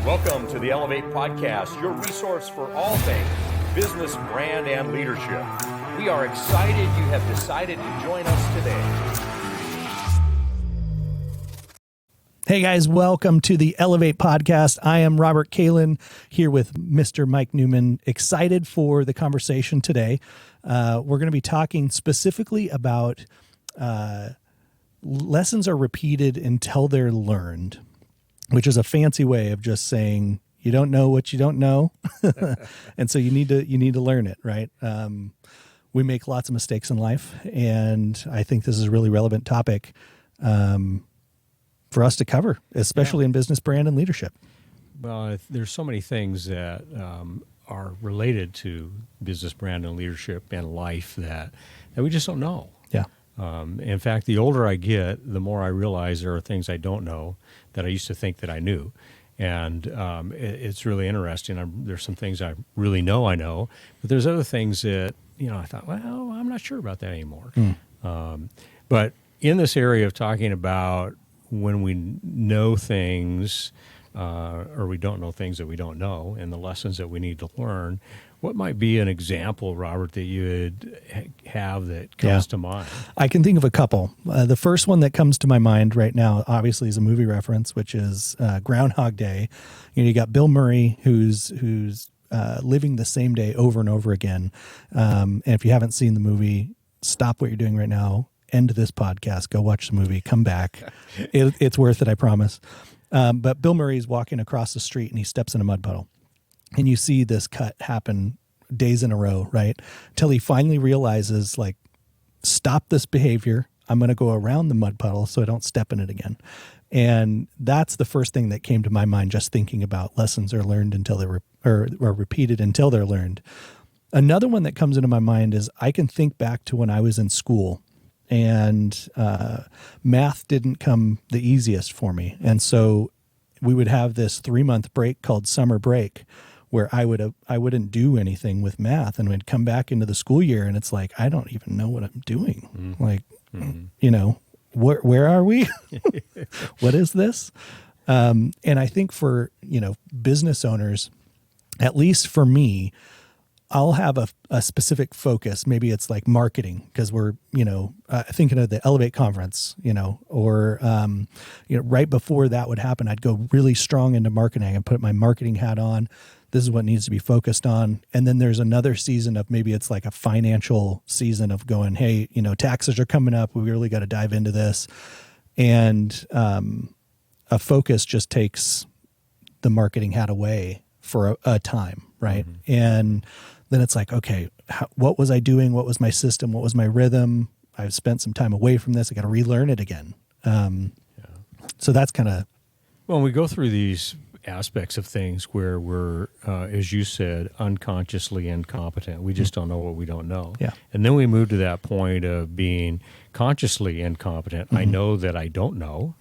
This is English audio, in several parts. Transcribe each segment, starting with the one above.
Welcome to the Elevate Podcast, your resource for all things business, brand, and leadership. We are excited you have decided to join us today. Hey guys, welcome to the Elevate Podcast. I am Robert Kalin here with Mr. Mike Newman. Excited for the conversation today. We're going to be talking specifically about lessons are repeated until they're learned, which is a fancy way of just saying you don't know what you don't know. And so you need to learn it, right? We make lots of mistakes in life, and I think this is a really relevant topic for us to cover, especially in business, brand, and leadership. Well, there's so many things that are related to business, brand, and leadership and life that we just don't know. Yeah. In fact, the older I get, the more I realize there are things I don't know that I used to think that I knew. And it's really interesting. There's some things I really know I know, but there's other things that, I thought, well, I'm not sure about that anymore. But in this area of talking about when we know things or we don't know things that we don't know and the lessons that we need to learn, what might be an example, Robert, that you would have that comes to mind? I can think of a couple. The first one that comes to my mind right now, obviously, is a movie reference, which is Groundhog Day. You got Bill Murray, who's living the same day over and over again. And if you haven't seen the movie, stop what you're doing right now. End this podcast. Go watch the movie. Come back. It's worth it, I promise. But Bill Murray's walking across the street and he steps in a mud puddle. And you see this cut happen days in a row, right? Till he finally realizes, like, stop this behavior. I'm going to go around the mud puddle so I don't step in it again. And that's the first thing that came to my mind, just thinking about lessons are learned until they're or repeated until they're learned. Another one that comes into my mind is I can think back to when I was in school and math didn't come the easiest for me. And so we would have this 3-month break called summer break, where I wouldn't do anything with math, and we'd come back into the school year and it's like, I don't even know what I'm doing. Like, where are we? What is this? And I think for, business owners, at least for me, I'll have a specific focus. Maybe it's like marketing, because we're, thinking of the Elevate conference, or, right before that would happen, I'd go really strong into marketing and put my marketing hat on. This is what needs to be focused on. And then there's another season of maybe it's like a financial season of going, hey, taxes are coming up. We really got to dive into this. And a focus just takes the marketing hat away for a time, right? And then it's like, okay, what was I doing? What was my system? What was my rhythm? I've spent some time away from this. I got to relearn it again. So that's kind of... Well, we go through these aspects of things where we're, as you said, unconsciously incompetent. We just don't know what we don't know. Yeah. And then we move to that point of being consciously incompetent. I know that I don't know.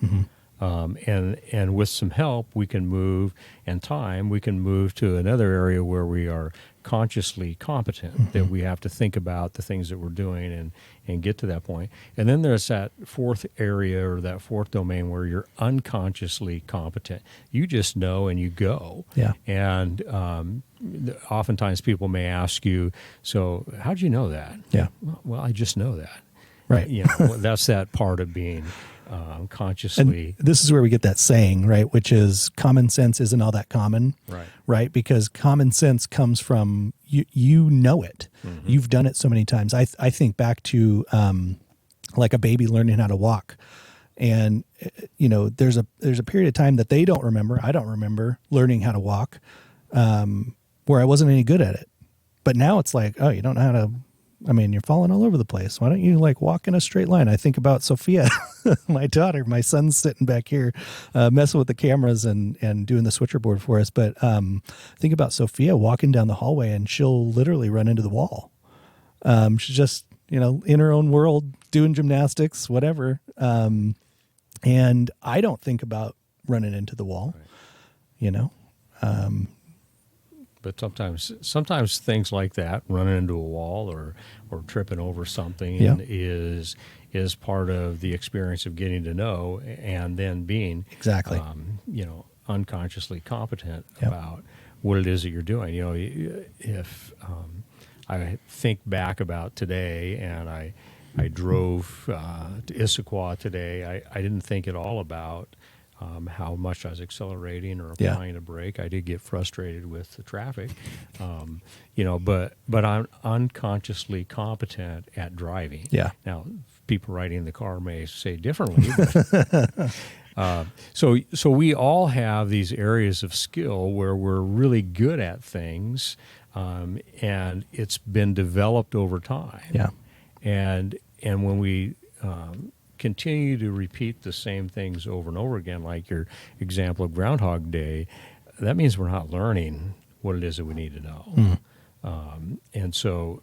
And with some help, we can move, and time, we can move to another area where we are consciously competent, that we have to think about the things that we're doing and get to that point. And then there's that fourth area or that fourth domain where you're unconsciously competent. You just know and you go. Yeah. And oftentimes people may ask you, so how'd you know that? Yeah. Well, I just know that. Right. That's that part of being consciously. And this is where we get that saying, right? Which is common sense isn't all that common, right? Because common sense comes from you know it. You've done it so many times. I think back to like a baby learning how to walk, and there's a period of time that they don't remember. I don't remember learning how to walk, where I wasn't any good at it. But now it's like, oh, you don't know how to. I mean, you're falling all over the place. Why don't you walk in a straight line? I think about Sophia, my daughter. My son's sitting back here messing with the cameras and doing the switcher board for us. But think about Sophia walking down the hallway and she'll literally run into the wall. She's just, in her own world, doing gymnastics, whatever. And I don't think about running into the wall, But sometimes things like that, running into a wall or tripping over something, is part of the experience of getting to know and then being exactly unconsciously competent Yep. about what it is that you're doing. You know, if I think back about today, and I drove to Issaquah today, I didn't think at all about how much I was accelerating or Yeah. applying a brake. I did get frustrated with the traffic, you know, but I'm unconsciously competent at driving. Yeah. Now, people riding in the car may say differently, but so we all have these areas of skill where we're really good at things, and it's been developed over time. Yeah. And when we continue to repeat the same things over and over again, like your example of Groundhog Day, that means we're not learning what it is that we need to know. And so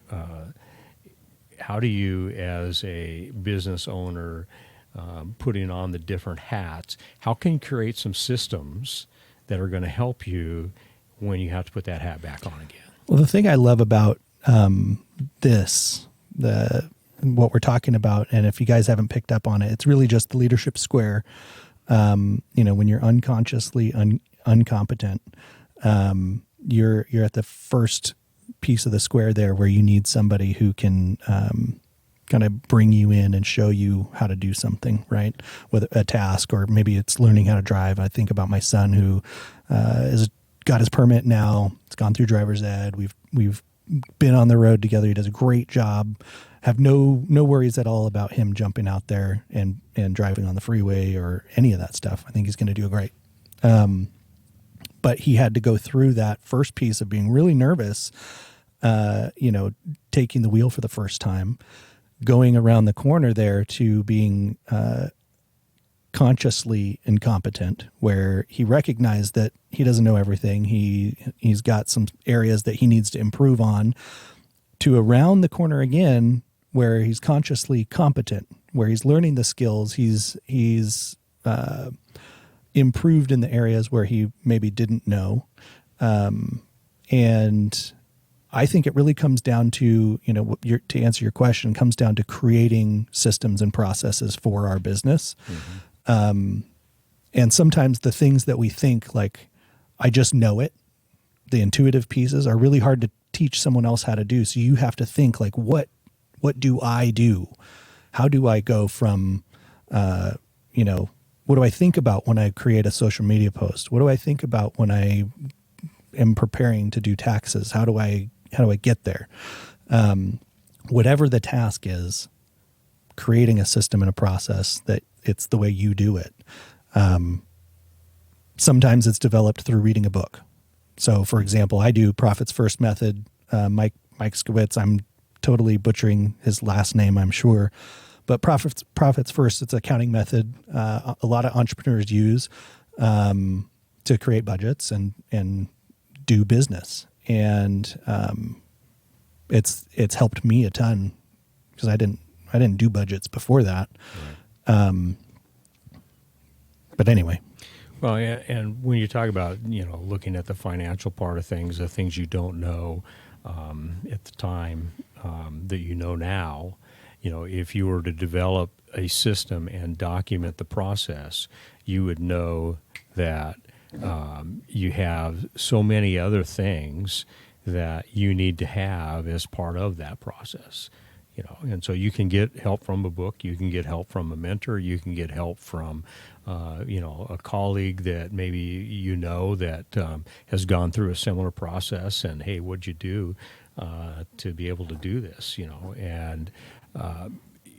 how do you, as a business owner, putting on the different hats, how can you create some systems that are going to help you when you have to put that hat back on again? Well, the thing I love about what we're talking about, and if you guys haven't picked up on it, it's really just the leadership square. You know, when you're unconsciously incompetent, you're at the first piece of the square there, where you need somebody who can kind of bring you in and show you how to do something, right? With a task, or maybe it's learning how to drive. I think about my son who is got his permit now. It's gone through driver's ed. We've been on the road together. He does a great job. Have no worries at all about him jumping out there and driving on the freeway or any of that stuff. I think he's going to do great. But he had to go through that first piece of being really nervous, you know, taking the wheel for the first time, going around the corner there to being consciously incompetent, where he recognized that he doesn't know everything. He's got some areas that he needs to improve on, to around the corner again, where he's consciously competent, where he's learning the skills. He's improved in the areas where he maybe didn't know. And I think it really comes down to, you know, to answer your question, comes down to creating systems and processes for our business. And sometimes the things that we think, like, I just know it, the intuitive pieces, are really hard to teach someone else how to do. So you have to think, like, what do I do? How do I go from, you know, what do I think about when I create a social media post? What do I think about when I am preparing to do taxes? How do I get there? Whatever the task is, creating a system and a process that it's the way you do it. Sometimes it's developed through reading a book. So, for example, I do Profits First Method. Mike Skowitz, I'm totally butchering his last name, I'm sure. But Profits First, it's an accounting method a lot of entrepreneurs use to create budgets and do business. And it's helped me a ton, because I didn't do budgets before that. Right. But anyway. Well, and when you talk about, you know, looking at the financial part of things, the things you don't know at the time that you know now, you know, if you were to develop a system and document the process, you would know that you have so many other things that you need to have as part of that process. You know, and so you can get help from a book, you can get help from a mentor, you can get help from, you know, a colleague that maybe you know that has gone through a similar process, and hey, what'd you do to be able to do this? You know, and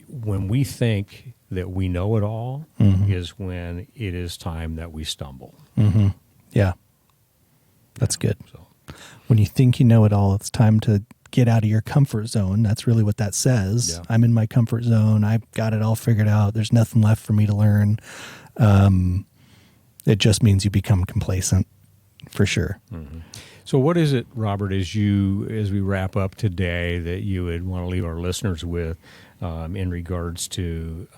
when we think that we know it all, is when it is time that we stumble. Yeah, that's good. So when you think you know it all, it's time to get out of your comfort zone. That's really what that says. Yeah. I'm in my comfort zone. I've got it all figured out. There's nothing left for me to learn. It just means you become complacent, for sure. So what is it, Robert, as we wrap up today, that you would want to leave our listeners with in regards to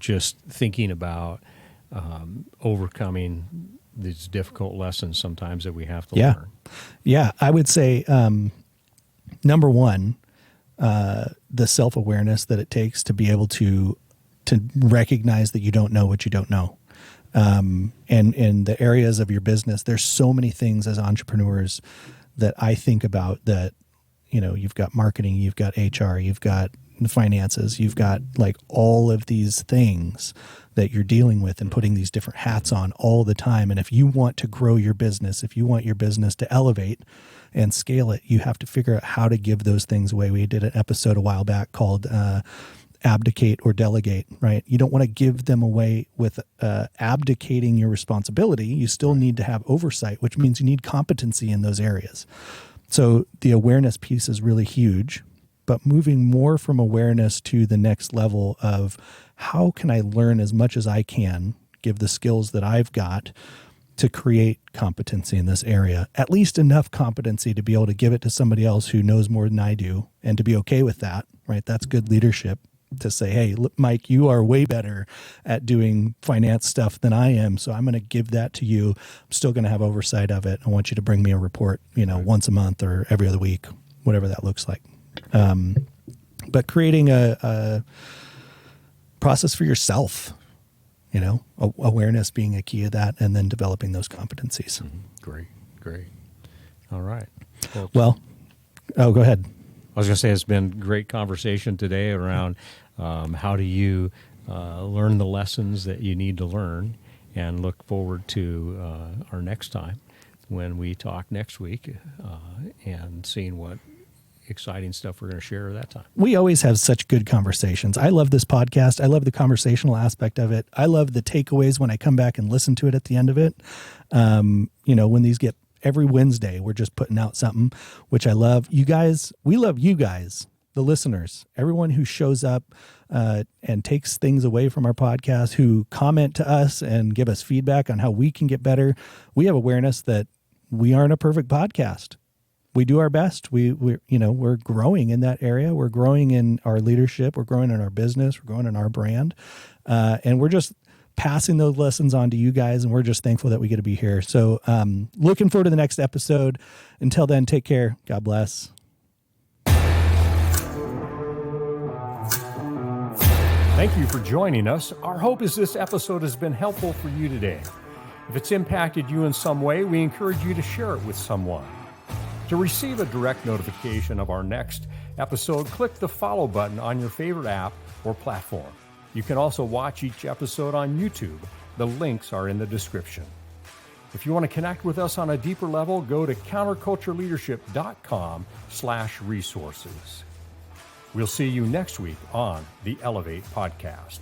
just thinking about overcoming these difficult lessons sometimes that we have to learn? Yeah, I would say number one, the self-awareness that it takes to be able to recognize that you don't know what you don't know. And in the areas of your business, there's so many things as entrepreneurs that I think about that, you've got marketing, you've got HR, you've got the finances, you've got like all of these things that you're dealing with and putting these different hats on all the time. And if you want to grow your business, if you want your business to elevate and scale it, you have to figure out how to give those things away. We did an episode a while back called abdicate or delegate, right? You don't want to give them away with abdicating your responsibility. You still need to have oversight, which means you need competency in those areas. So the awareness piece is really huge, but moving more from awareness to the next level of how can I learn as much as I can, give the skills that I've got to create competency in this area, at least enough competency to be able to give it to somebody else who knows more than I do and to be okay with that, right? That's good leadership. To say, hey, look, Mike, you are way better at doing finance stuff than I am, so I'm going to give that to you. I'm still going to have oversight of it. I want you to bring me a report, once a month or every other week, whatever that looks like. But creating a process for yourself, awareness being a key of that, and then developing those competencies. Great. All right. Well, go ahead. I was going to say it's been great conversation today around how do you learn the lessons that you need to learn, and look forward to our next time when we talk next week and seeing what exciting stuff we're going to share at that time. We always have such good conversations. I love this podcast. I love the conversational aspect of it. I love the takeaways when I come back and listen to it at the end of it. When these get every Wednesday, we're just putting out something, which I love. You guys, we love you guys, the listeners, everyone who shows up and takes things away from our podcast, who comment to us and give us feedback on how we can get better. We have awareness that we aren't a perfect podcast. We do our best. We're growing in that area. We're growing in our leadership. We're growing in our business. We're growing in our brand. And we're just passing those lessons on to you guys, and we're just thankful that we get to be here. So looking forward to the next episode. Until then, take care. God bless. Thank you for joining us. Our hope is this episode has been helpful for you today. If it's impacted you in some way, we encourage you to share it with someone. To receive a direct notification of our next episode, click the follow button on your favorite app or platform. You can also watch each episode on YouTube. The links are in the description. If you want to connect with us on a deeper level, go to countercultureleadership.com/resources. We'll see you next week on the Elevate Podcast.